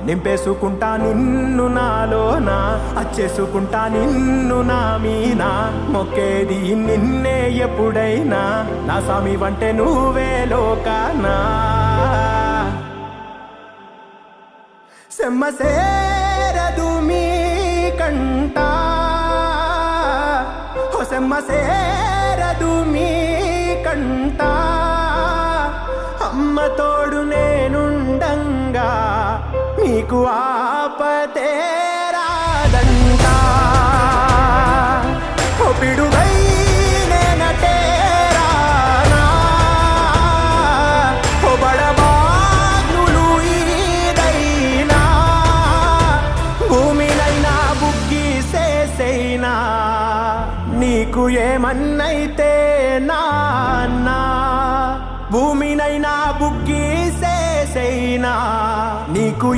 నింపేసుకుంటా నిన్ను నాలోనా, అచ్చేసుకుంటా నిన్ను నా మీద, మొక్కేది నిన్నే ఎప్పుడైనా, నా సామి వంటే నువ్వే లోకానా. సెమ్మ సేరదు మీ కంట, హో సెమ్మ సేరదు మీ కంట, అమ్మ తోడు నేనుండంగా నీకు ఆపతే రాదంట. ఓ పిడుగై నేనటే రానా, ఓ బడబాగ్నులు ఈదైనా, భూమినైనా బుక్కిసేసైనా, నీకు ఏమన్నైతే నాన్నా, భూమినైనా బుక్కిసేసైనా, నీకు